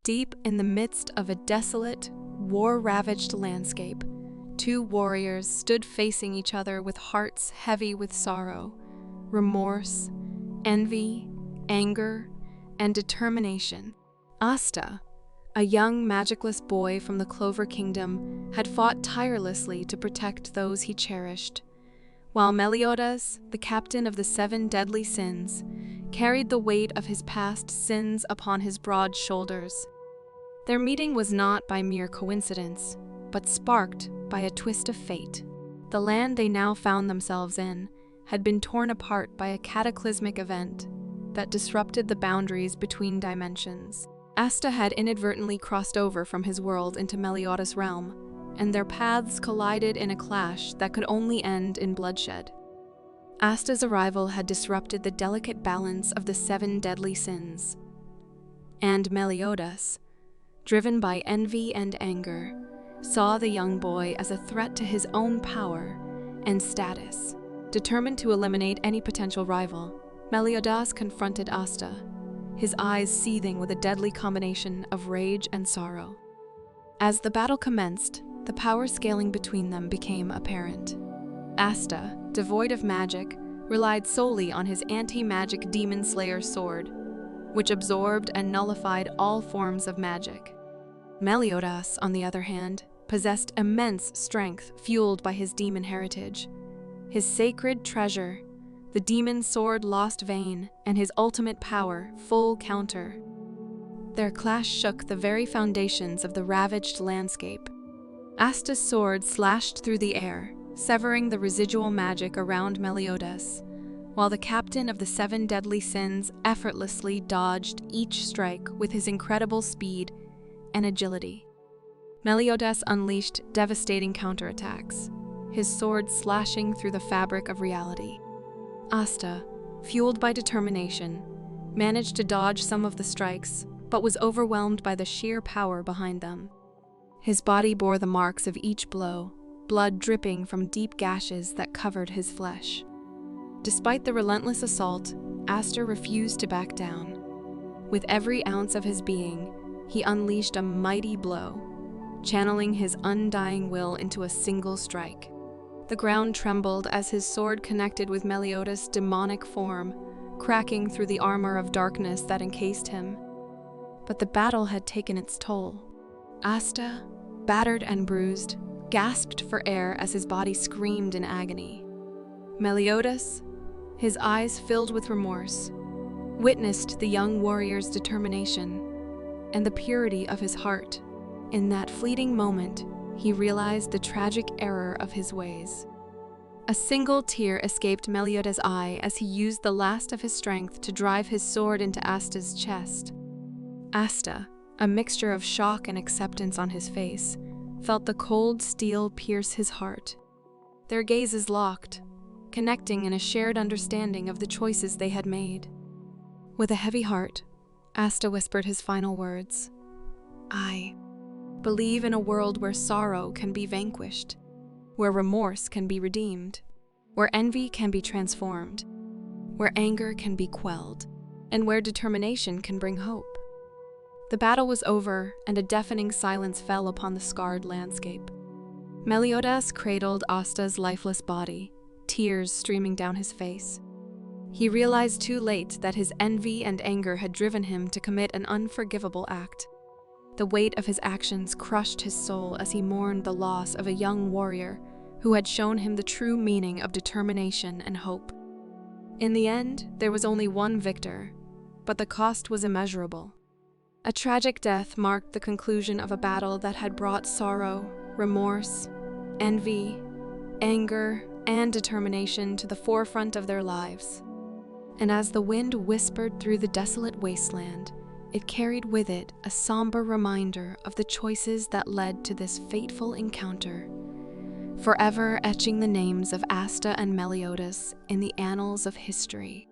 Deep in the midst of a desolate, war-ravaged landscape, two warriors stood facing each other with hearts heavy with sorrow, remorse, envy, anger, and determination. Asta, a young magicless boy from the Clover Kingdom, had fought tirelessly to protect those he cherished, while Meliodas, the captain of the 7 deadly sins, carried the weight of his past sins upon his broad shoulders. Their meeting was not by mere coincidence, but sparked by a twist of fate. The land they now found themselves in had been torn apart by a cataclysmic event that disrupted the boundaries between dimensions. Asta had inadvertently crossed over from his world into Meliodas' realm, and their paths collided in a clash that could only end in bloodshed. Asta's arrival had disrupted the delicate balance of the 7 deadly sins, and Meliodas, driven by envy and anger, saw the young boy as a threat to his own power and status. Determined to eliminate any potential rival, Meliodas confronted Asta, his eyes seething with a deadly combination of rage and sorrow. As the battle commenced, the power scaling between them became apparent. Asta, devoid of magic, relied solely on his anti-magic demon slayer sword, which absorbed and nullified all forms of magic. Meliodas, on the other hand, possessed immense strength fueled by his demon heritage. His sacred treasure, the demon sword Lost Vein, and his ultimate power, Full Counter. Their clash shook the very foundations of the ravaged landscape. Asta's sword slashed through the air, severing the residual magic around Meliodas, while the captain of the 7 deadly sins effortlessly dodged each strike with his incredible speed and agility. Meliodas unleashed devastating counterattacks, his sword slashing through the fabric of reality. Asta, fueled by determination, managed to dodge some of the strikes, but was overwhelmed by the sheer power behind them. His body bore the marks of each blow, blood dripping from deep gashes that covered his flesh. Despite the relentless assault, Asta refused to back down. With every ounce of his being, he unleashed a mighty blow, channeling his undying will into a single strike. The ground trembled as his sword connected with Meliodas' demonic form, cracking through the armor of darkness that encased him. But the battle had taken its toll. Asta, battered and bruised, gasped for air as his body screamed in agony. Meliodas, his eyes filled with remorse, witnessed the young warrior's determination and the purity of his heart. In that fleeting moment, he realized the tragic error of his ways. A single tear escaped Meliodas' eye as he used the last of his strength to drive his sword into Asta's chest. Asta, a mixture of shock and acceptance on his face, felt the cold steel pierce his heart. Their gazes locked, connecting in a shared understanding of the choices they had made. With a heavy heart, Asta whispered his final words. "I believe in a world where sorrow can be vanquished, where remorse can be redeemed, where envy can be transformed, where anger can be quelled, and where determination can bring hope." The battle was over, and a deafening silence fell upon the scarred landscape. Meliodas cradled Asta's lifeless body, tears streaming down his face. He realized too late that his envy and anger had driven him to commit an unforgivable act. The weight of his actions crushed his soul as he mourned the loss of a young warrior who had shown him the true meaning of determination and hope. In the end, there was only one victor, but the cost was immeasurable. A tragic death marked the conclusion of a battle that had brought sorrow, remorse, envy, anger, and determination to the forefront of their lives. And as the wind whispered through the desolate wasteland, it carried with it a somber reminder of the choices that led to this fateful encounter, forever etching the names of Asta and Meliodas in the annals of history.